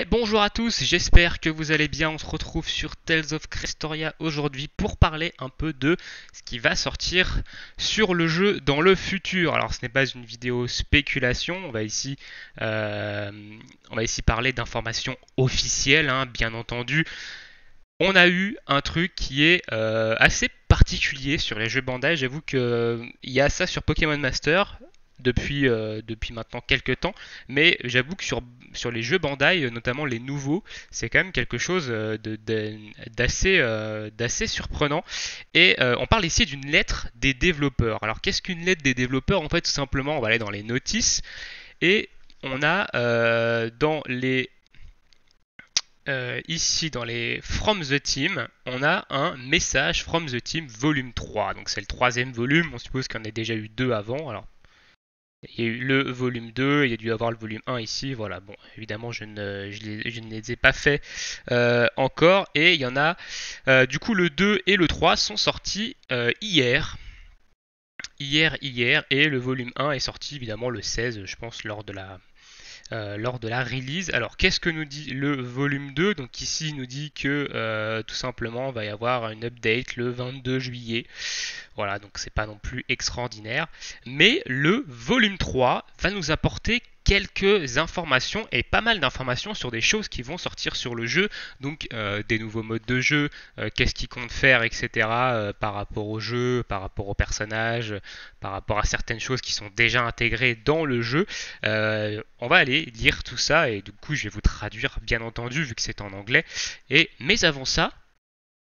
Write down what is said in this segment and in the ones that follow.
Bonjour à tous, j'espère que vous allez bien. On se retrouve sur Tales of Crestoria aujourd'hui pour parler un peu de ce qui va sortir sur le jeu dans le futur. Alors ce n'est pas une vidéo spéculation, euh, on va ici parler d'informations officielles, hein, bien entendu. On a eu un truc qui est assez particulier sur les jeux Bandai. J'avoue qu'il y a ça sur Pokémon Master depuis maintenant quelques temps, mais j'avoue que sur les jeux Bandai, notamment les nouveaux, c'est quand même quelque chose d'assez surprenant. Et on parle ici d'une lettre des développeurs. Alors qu'est-ce qu'une lettre des développeurs? En fait, tout simplement, on va aller dans les notices et on a dans les ici dans les From the Team, on a un message From the Team volume 3. Donc c'est le troisième volume, on suppose qu'il y en a déjà eu deux avant. Alors il y a eu le volume 2, il y a dû y avoir le volume 1 ici. Voilà, bon, évidemment je ne les ai pas fait encore. Et il y en a, du coup le 2 et le 3 sont sortis hier, et le volume 1 est sorti évidemment le 16, je pense, lors de la release. Alors, qu'est-ce que nous dit le volume 2? Donc ici, il nous dit que tout simplement, il va y avoir une update le 22 juillet. Voilà, donc c'est pas non plus extraordinaire. Mais le volume 3 va nous apporter quelques informations et pas mal d'informations sur des choses qui vont sortir sur le jeu, donc des nouveaux modes de jeu, qu'est-ce qu'ils comptent faire, etc. Par rapport au jeu, par rapport aux personnages, par rapport à certaines choses qui sont déjà intégrées dans le jeu. On va aller lire tout ça et du coup je vais vous traduire bien entendu vu que c'est en anglais. Mais avant ça,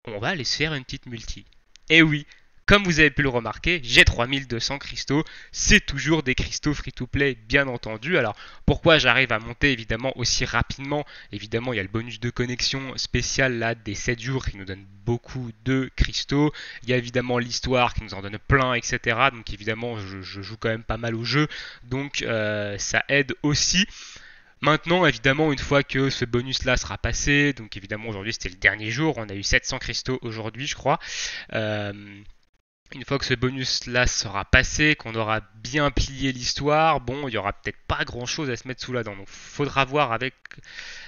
on va aller se faire une petite multi. Et oui, comme vous avez pu le remarquer, j'ai 3200 cristaux. C'est toujours des cristaux free-to-play, bien entendu. Alors, pourquoi j'arrive à monter évidemment aussi rapidement? Évidemment, il y a le bonus de connexion spécial là des 7 jours qui nous donne beaucoup de cristaux. Il y a évidemment l'histoire qui nous en donne plein, etc. Donc évidemment, je joue quand même pas mal au jeu. Donc ça aide aussi. Maintenant, évidemment, une fois que ce bonus-là sera passé, donc évidemment aujourd'hui c'était le dernier jour, on a eu 700 cristaux aujourd'hui, je crois. Euh, une fois que ce bonus-là sera passé, qu'on aura bien plié l'histoire, bon, il y aura peut-être pas grand-chose à se mettre sous la dent. Donc, faudra voir avec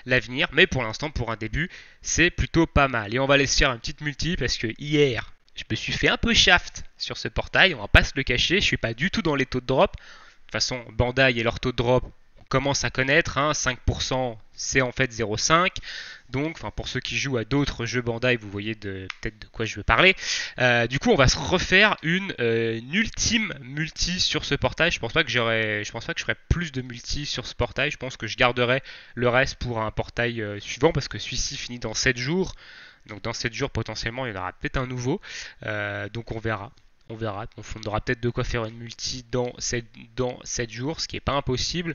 l'avenir. Mais pour l'instant, pour un début, c'est plutôt pas mal. Et on va laisser faire une petite multi parce que hier, je me suis fait un peu shaft sur ce portail. On va pas se le cacher. Je suis pas du tout dans les taux de drop. De toute façon, Bandai et leur taux de drop, on commence à connaître. 5%, c'est en fait 0,5. Donc, enfin, pour ceux qui jouent à d'autres jeux Bandai, vous voyez peut-être de quoi je veux parler. Du coup, on va se refaire une ultime multi sur ce portail. Je pense pas que je ferai plus de multi sur ce portail. Je pense que je garderai le reste pour un portail suivant parce que celui-ci finit dans 7 jours. Donc dans 7 jours, potentiellement, il y en aura peut-être un nouveau. Donc on verra. On verra. On aura peut-être de quoi faire une multi dans 7 jours, ce qui n'est pas impossible.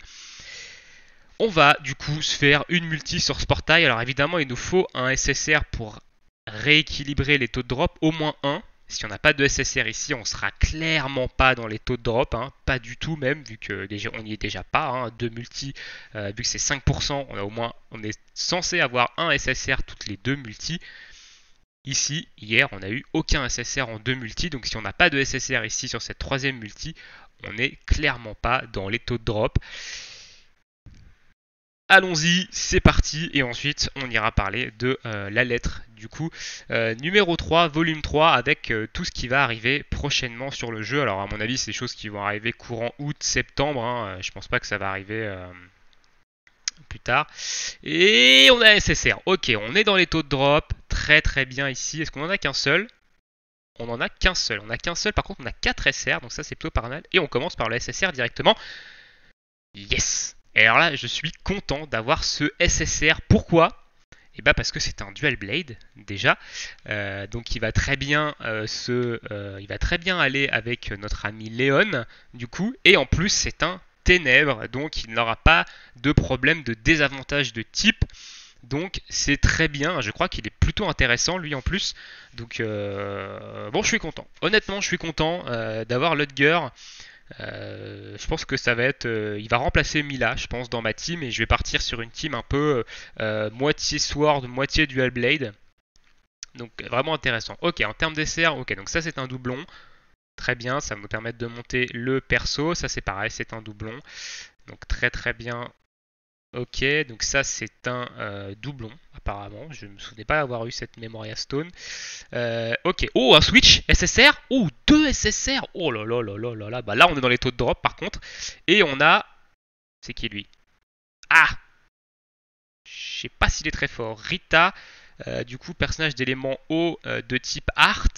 On va du coup se faire une multi sur ce portail. Alors évidemment, il nous faut un SSR pour rééquilibrer les taux de drop, au moins un. Si on n'a pas de SSR ici, on sera clairement pas dans les taux de drop, hein, pas du tout même, vu que déjà on n'y est déjà pas. Deux multi, vu que c'est 5%, on est censé avoir un SSR toutes les deux multis. Ici, hier, on n'a eu aucun SSR en deux multi, donc si on n'a pas de SSR ici sur cette troisième multi, on n'est clairement pas dans les taux de drop. Allons-y, c'est parti, et ensuite on ira parler de la lettre du coup numéro 3, volume 3, avec tout ce qui va arriver prochainement sur le jeu. Alors à mon avis c'est des choses qui vont arriver courant août, septembre, hein. Je pense pas que ça va arriver plus tard. Et on a SSR, ok, on est dans les taux de drop, très très bien ici. Est-ce qu'on en a qu'un seul? On en a qu'un seul, par contre on a 4 SR, donc ça c'est plutôt pas mal. Et on commence par le SSR directement. Yes! Et alors là, je suis content d'avoir ce SSR. Pourquoi? Et bah parce que c'est un dual blade déjà, donc il va très bien aller avec notre ami Léon du coup, et en plus c'est un ténèbre, donc il n'aura pas de problème de désavantage de type. Donc c'est très bien, je crois qu'il est plutôt intéressant lui en plus. Donc bon, je suis content. Honnêtement, je suis content d'avoir Ludger. Je pense que ça va être. Il va remplacer Mila, je pense, dans ma team. Et je vais partir sur une team un peu moitié Sword, moitié Dual Blade. Donc vraiment intéressant. Ok, en termes d'SR, ok, donc ça c'est un doublon. Très bien, ça va nous permettre de monter le perso. Ça c'est pareil, c'est un doublon. Donc très très bien Ok, donc ça c'est un doublon apparemment. Je ne me souvenais pas avoir eu cette Memoria Stone. Ok. Oh, un Switch SSR. Oh, deux SSR. Oh là là là là là là. Bah là on est dans les taux de drop par contre. Et on a... C'est qui lui? Ah, je sais pas s'il est très fort. Rita, du coup personnage d'élément haut de type Art.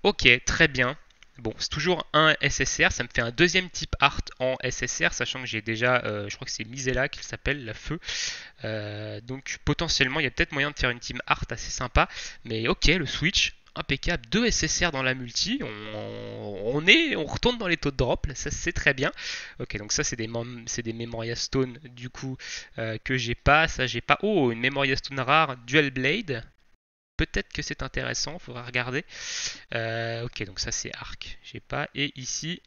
Ok, très bien. Bon, c'est toujours un SSR, ça me fait un deuxième type art en SSR, sachant que j'ai déjà, je crois que c'est Misela qu'il s'appelle, la feu. Donc potentiellement, il y a peut-être moyen de faire une team art assez sympa. Mais ok, le Switch, impeccable. 2 SSR dans la multi, on retourne dans les taux de drop, ça c'est très bien. Ok, donc ça c'est des Memoria Stone du coup que j'ai pas, ça j'ai pas. Oh, une Memoria Stone rare, Dual Blade. Peut-être que c'est intéressant, faudra regarder. Ok, donc ça c'est Arc, j'ai pas. Et ici,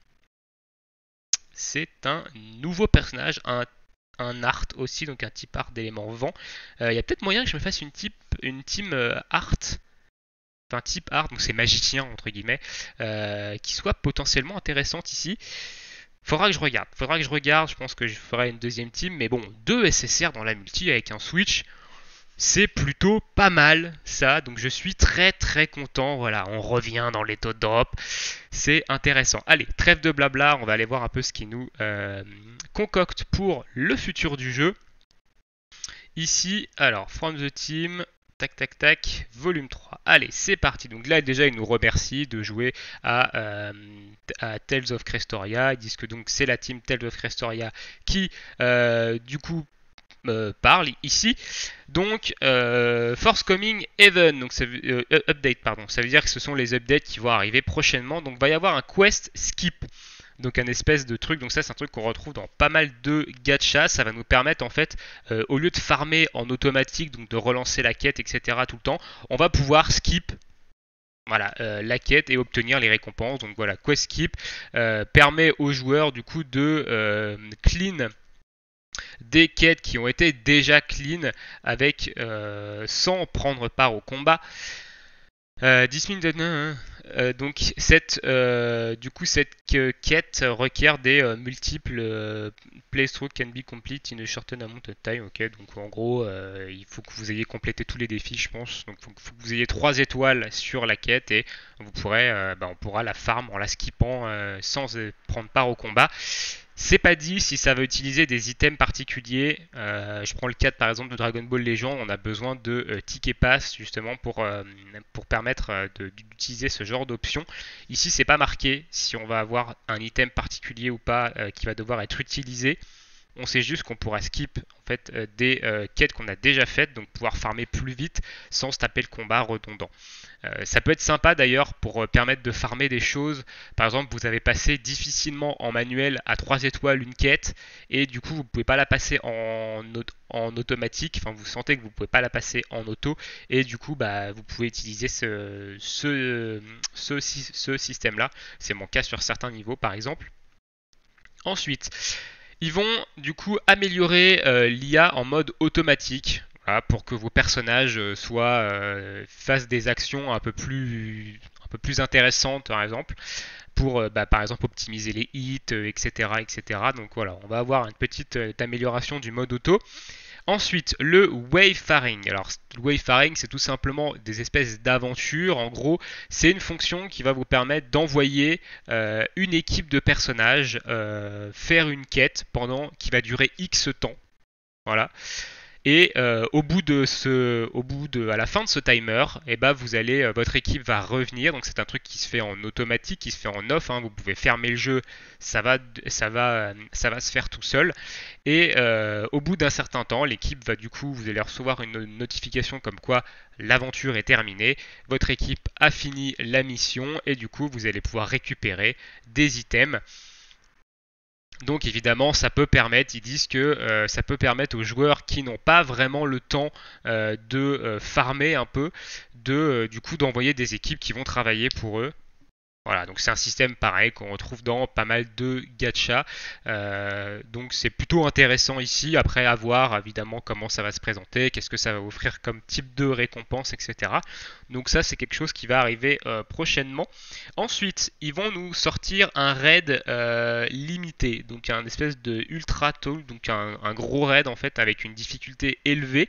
c'est un nouveau personnage, un art aussi, donc un type art d'élément vent. Il y a peut-être moyen que je me fasse une team art, enfin type art, donc c'est magicien entre guillemets, qui soit potentiellement intéressante ici. Faudra que je regarde, je pense que je ferai une deuxième team, mais bon, deux SSR dans la multi avec un Switch, c'est plutôt pas mal ça, donc je suis très très content. Voilà, on revient dans les taux de drop, c'est intéressant. Allez, trêve de blabla, on va aller voir un peu ce qui nous concocte pour le futur du jeu. Ici, alors, From the Team, tac tac tac, volume 3. Allez, c'est parti. Donc là, déjà, ils nous remercient de jouer à Tales of Crestoria. Ils disent que donc c'est la team Tales of Crestoria qui, du coup, parle ici. Donc, Forthcoming Even, donc update, pardon. Ça veut dire que ce sont les updates qui vont arriver prochainement. Donc, il va y avoir un quest skip. Donc un espèce de truc, donc ça c'est un truc qu'on retrouve dans pas mal de gachas, ça va nous permettre en fait, au lieu de farmer en automatique, donc de relancer la quête, etc. tout le temps, on va pouvoir skip voilà, la quête et obtenir les récompenses. Donc voilà, quest skip permet aux joueurs du coup de clean des quêtes qui ont été déjà clean avec sans prendre part au combat. 10 minutes donc du coup cette quête requiert des multiples playthrough can be complete in a shortened amount of time. Ok, donc en gros il faut que vous ayez complété tous les défis, je pense. Donc il faut que vous ayez 3 étoiles sur la quête et vous pourrez, on pourra la farm en la skippant sans prendre part au combat. C'est pas dit si ça va utiliser des items particuliers. Je prends le cas par exemple de Dragon Ball Legend, on a besoin de ticket pass justement pour permettre d'utiliser ce genre d'option. Ici c'est pas marqué si on va avoir un item particulier ou pas qui va devoir être utilisé. On sait juste qu'on pourra skip en fait des quêtes qu'on a déjà faites, donc pouvoir farmer plus vite sans se taper le combat redondant. Ça peut être sympa d'ailleurs pour permettre de farmer des choses. Par exemple, vous avez passé difficilement en manuel à 3 étoiles une quête et du coup vous ne pouvez pas la passer en automatique. Enfin, vous sentez que vous ne pouvez pas la passer en auto et du coup bah, vous pouvez utiliser ce système-là. C'est mon cas sur certains niveaux par exemple. Ensuite, ils vont du coup améliorer l'IA en mode automatique. Voilà, pour que vos personnages fassent des actions un peu plus intéressantes, par exemple, pour par exemple optimiser les hits, etc., etc. Donc voilà, on va avoir une petite amélioration du mode auto. Ensuite, le wayfaring. Alors, le wayfaring, c'est tout simplement des espèces d'aventures. En gros, c'est une fonction qui va vous permettre d'envoyer une équipe de personnages faire une quête qui va durer X temps. Voilà. Et à la fin de ce timer, eh ben, votre équipe va revenir. Donc c'est un truc qui se fait en automatique, qui se fait en off. Hein. Vous pouvez fermer le jeu, ça va se faire tout seul. Et au bout d'un certain temps, l'équipe va du coup, vous allez recevoir une notification comme quoi l'aventure est terminée. Votre équipe a fini la mission et du coup, vous allez pouvoir récupérer des items. Donc évidemment, ça peut permettre, ils disent que ça peut permettre aux joueurs qui n'ont pas vraiment le temps de farmer un peu, du coup d'envoyer des équipes qui vont travailler pour eux. Voilà, donc c'est un système pareil qu'on retrouve dans pas mal de gacha. Donc c'est plutôt intéressant ici. Après, à voir évidemment comment ça va se présenter, qu'est-ce que ça va offrir comme type de récompense, etc. Donc ça, c'est quelque chose qui va arriver prochainement. Ensuite, ils vont nous sortir un raid limité, donc un espèce de ultra talk, donc un gros raid en fait avec une difficulté élevée.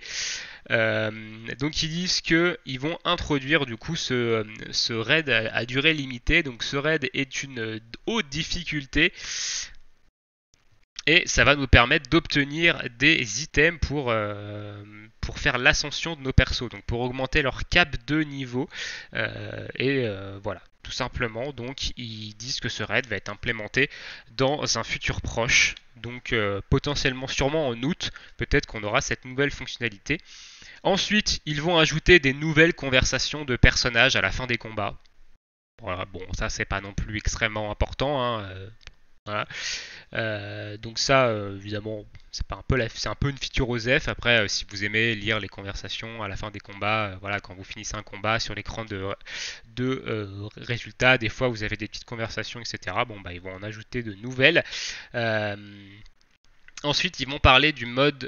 Donc ils disent qu'ils vont introduire du coup ce raid à durée limitée. Donc ce raid est une haute difficulté et ça va nous permettre d'obtenir des items pour faire l'ascension de nos persos, donc pour augmenter leur cap de niveau. Voilà, tout simplement. Donc ils disent que ce raid va être implémenté dans un futur proche. Donc potentiellement sûrement en août, peut-être qu'on aura cette nouvelle fonctionnalité. Ensuite, ils vont ajouter des nouvelles conversations de personnages à la fin des combats. Voilà, bon, ça c'est pas non plus extrêmement important, hein, voilà. Donc ça, évidemment, c'est un peu une feature OSEF. Après, si vous aimez lire les conversations à la fin des combats, voilà, quand vous finissez un combat sur l'écran de résultats, des fois vous avez des petites conversations, etc. Bon, bah ils vont en ajouter de nouvelles. Euh, Ensuite, ils vont parler du mode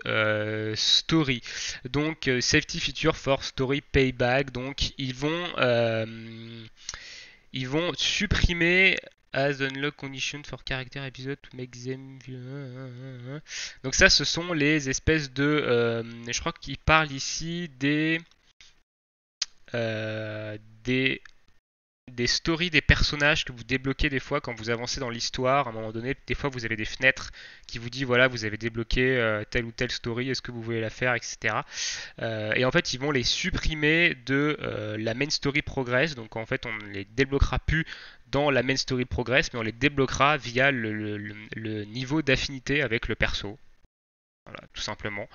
story. Donc, safety feature for story payback. Donc, ils vont supprimer as unlock condition for character episode to make them. Donc ça, ce sont les espèces de. Je crois qu'ils parlent ici des stories des personnages que vous débloquez des fois quand vous avancez dans l'histoire. À un moment donné, des fois vous avez des fenêtres qui vous disent voilà, vous avez débloqué telle ou telle story, est-ce que vous voulez la faire, etc. Et en fait, ils vont les supprimer de la main story progress. Donc en fait, on ne les débloquera plus dans la main story progress, mais on les débloquera via le niveau d'affinité avec le perso. Voilà, tout simplement.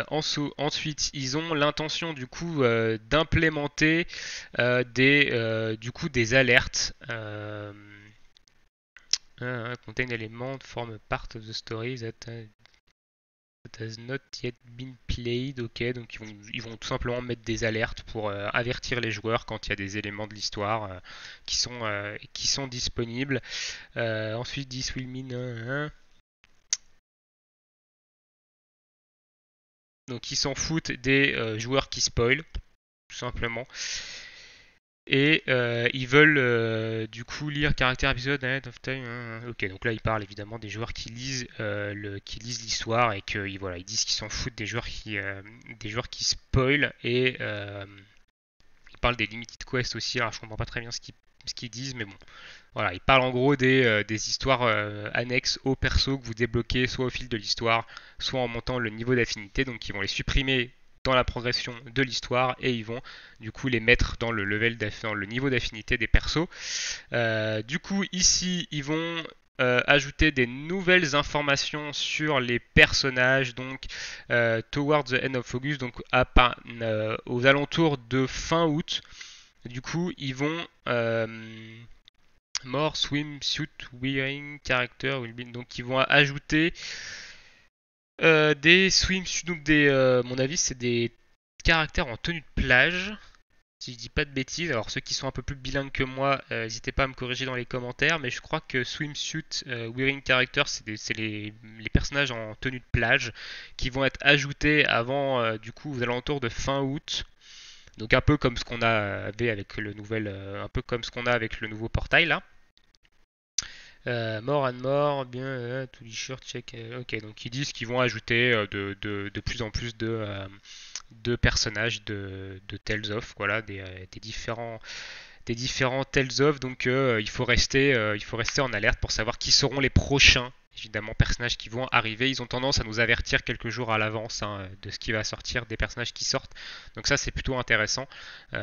Ensuite, ils ont l'intention du coup d'implémenter des alertes. Contain element form part of the story that has not yet been played. Ok, donc ils vont tout simplement mettre des alertes pour avertir les joueurs quand il y a des éléments de l'histoire qui sont disponibles. Ensuite, this will mean. Donc ils s'en foutent des joueurs qui spoil, tout simplement. Et ils veulent du coup lire caractère épisode ahead of time. Ok, donc là ils parlent évidemment des joueurs qui lisent l'histoire et que voilà, ils disent qu'ils s'en foutent des joueurs qui spoil et ils parlent des limited quests aussi. Alors je comprends pas très bien ce qu'ils disent, mais bon. Voilà, il parle en gros des histoires annexes aux persos que vous débloquez soit au fil de l'histoire, soit en montant le niveau d'affinité. Donc ils vont les supprimer dans la progression de l'histoire et ils vont du coup les mettre dans dans le niveau d'affinité des persos. Du coup ici ils vont ajouter des nouvelles informations sur les personnages donc towards the end of August, donc aux alentours de fin août. Du coup ils vont more swimsuit wearing character will be. Donc ils vont ajouter des swimsuits, donc mon avis c'est des caractères en tenue de plage, si je dis pas de bêtises. Alors ceux qui sont un peu plus bilingues que moi, n'hésitez pas à me corriger dans les commentaires, mais je crois que swimsuit wearing character c'est les personnages en tenue de plage qui vont être ajoutés avant du coup aux alentours de fin août. Donc un peu comme ce qu'on avait avec un peu comme ce qu'on a avec le nouveau portail là. More and more, bien, to be sure, check. Ok, donc ils disent qu'ils vont ajouter de plus en plus de personnages de Tales of, voilà, des différents Tales of. Donc il faut rester en alerte pour savoir qui seront les prochains. Évidemment, personnages qui vont arriver. Ils ont tendance à nous avertir quelques jours à l'avance de ce qui va sortir, des personnages qui sortent. Donc ça, c'est plutôt intéressant.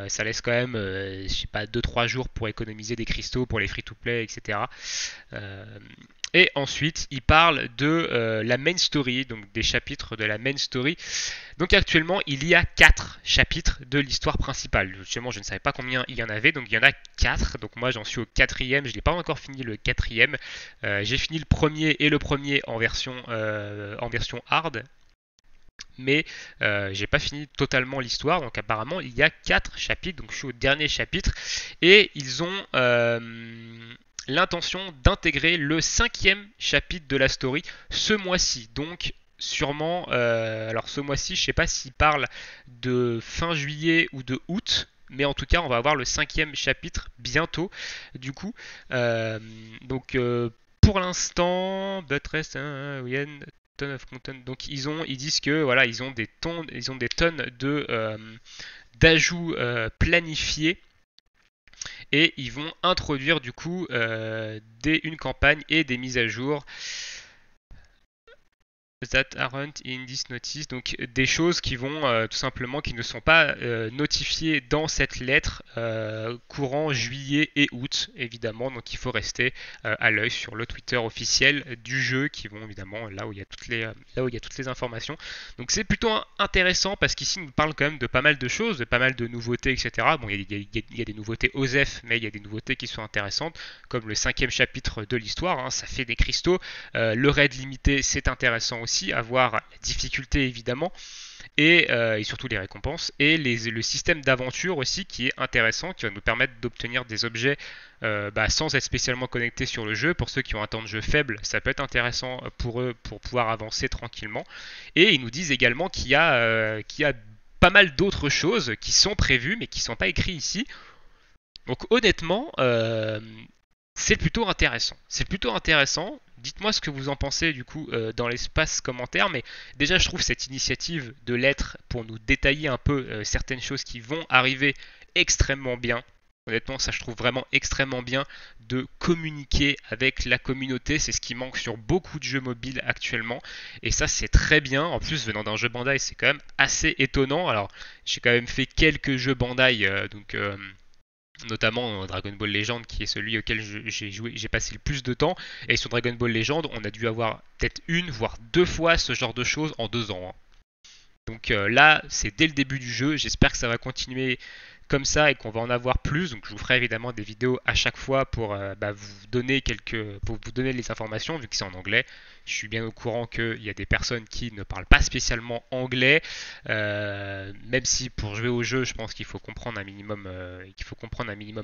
Ça laisse quand même, je sais pas, 2-3 jours pour économiser des cristaux pour les free-to-play, etc. Et ensuite, il parle de la main story, donc des chapitres de la main story. Donc actuellement, il y a 4 chapitres de l'histoire principale. Justement, je ne savais pas combien il y en avait, donc il y en a 4. Donc moi, j'en suis au 4e. Je n'ai pas encore fini le 4e. J'ai fini le premier en version hard. mais j'ai pas fini totalement l'histoire. Donc apparemment il y a 4 chapitres, donc je suis au dernier chapitre, et ils ont l'intention d'intégrer le 5e chapitre de la story ce mois-ci. Donc sûrement, alors ce mois-ci, je sais pas s'il parle de fin juillet ou de août, mais en tout cas, on va avoir le 5e chapitre bientôt. Du coup, donc pour l'instant, Buttress, ton of content. Donc ils disent que voilà, ils ont des tonnes de d'ajouts planifiés et ils vont introduire du coup une campagne et des mises à jour that aren't in this notice, donc des choses qui vont tout simplement qui ne sont pas notifiées dans cette lettre courant juillet et août évidemment, donc il faut rester à l'œil sur le Twitter officiel du jeu qui vont évidemment là où il y a toutes les informations. Donc c'est plutôt intéressant parce qu'ici on parle quand même de pas mal de choses, de pas mal de nouveautés, etc. Bon, il y a des nouveautés OSEF, mais il y a des nouveautés qui sont intéressantes comme le 5e chapitre de l'histoire, hein, ça fait des cristaux, le raid limité c'est intéressant aussi, avoir la difficulté évidemment et surtout les récompenses et le système d'aventure aussi qui est intéressant, qui va nous permettre d'obtenir des objets sans être spécialement connectés sur le jeu. Pour ceux qui ont un temps de jeu faible, ça peut être intéressant pour eux pour pouvoir avancer tranquillement. Et ils nous disent également qu'il y a pas mal d'autres choses qui sont prévues mais qui ne sont pas écrites ici. Donc honnêtement, c'est plutôt intéressant. C'est plutôt intéressant. Dites-moi ce que vous en pensez du coup dans l'espace commentaire. Mais déjà, je trouve cette initiative de lettres pour nous détailler un peu certaines choses qui vont arriver extrêmement bien. Honnêtement, ça je trouve vraiment extrêmement bien de communiquer avec la communauté. C'est ce qui manque sur beaucoup de jeux mobiles actuellement. Et ça, c'est très bien. En plus, venant d'un jeu Bandai, c'est quand même assez étonnant. Alors, j'ai quand même fait quelques jeux Bandai, notamment Dragon Ball Legend qui est celui auquel j'ai passé le plus de temps, et sur Dragon Ball Legend on a dû avoir peut-être une voire deux fois ce genre de choses en 2 ans, hein. Donc là c'est dès le début du jeu, j'espère que ça va continuer comme ça et qu'on va en avoir plus. Donc je vous ferai évidemment des vidéos à chaque fois pour pour vous donner les informations vu que c'est en anglais. Je suis bien au courant qu'il y a des personnes qui ne parlent pas spécialement anglais, même si pour jouer au jeu, je pense qu'il faut comprendre un minimum,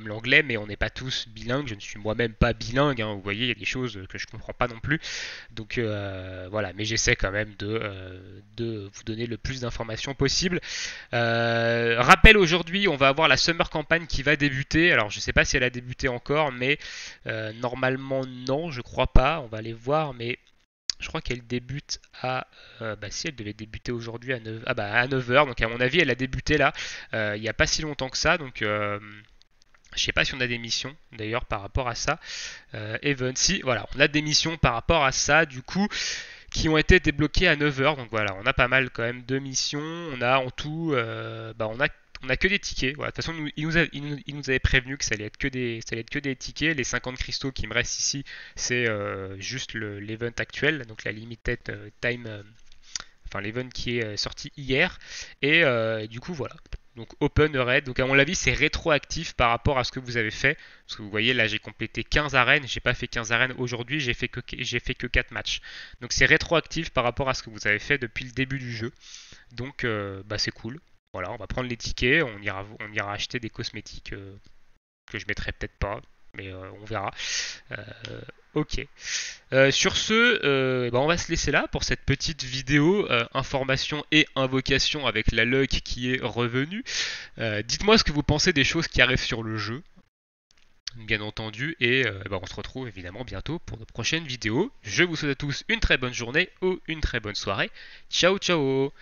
l'anglais, mais on n'est pas tous bilingues. Je ne suis moi-même pas bilingue, hein. Vous voyez, il y a des choses que je comprends pas non plus. Donc voilà, mais j'essaie quand même de vous donner le plus d'informations possible. Rappel, aujourd'hui, on va avoir la Summer Campaign qui va débuter. Alors, je sais pas si elle a débuté encore, mais normalement non, je crois pas. On va aller voir, mais je crois qu'elle débute si elle devait débuter aujourd'hui à 9h. Donc à mon avis elle a débuté là, il n'y a pas si longtemps que ça. Donc je sais pas si on a des missions d'ailleurs par rapport à ça. Even, si, voilà, on a des missions par rapport à ça du coup qui ont été débloquées à 9h. Donc voilà, on a pas mal quand même de missions. On a en tout, on a que des tickets. Voilà. De toute façon, il nous avait prévenu que ça allait être que des tickets. Les 50 cristaux qui me restent ici, c'est juste l'event actuel, donc la limited time, enfin l'event qui est sorti hier. Et du coup, voilà. Donc Open Raid. Donc à mon avis, c'est rétroactif par rapport à ce que vous avez fait. Parce que vous voyez, là, j'ai complété 15 arènes. J'ai pas fait 15 arènes aujourd'hui. J'ai fait que 4 matchs. Donc c'est rétroactif par rapport à ce que vous avez fait depuis le début du jeu. Donc c'est cool. Voilà, on va prendre les tickets, on ira acheter des cosmétiques que je mettrai peut-être pas, mais on verra. Ok. Sur ce, on va se laisser là pour cette petite vidéo information et invocation avec la luck qui est revenue. Dites-moi ce que vous pensez des choses qui arrivent sur le jeu, bien entendu, et on se retrouve évidemment bientôt pour de prochaines vidéos. Je vous souhaite à tous une très bonne journée ou une très bonne soirée. Ciao ciao.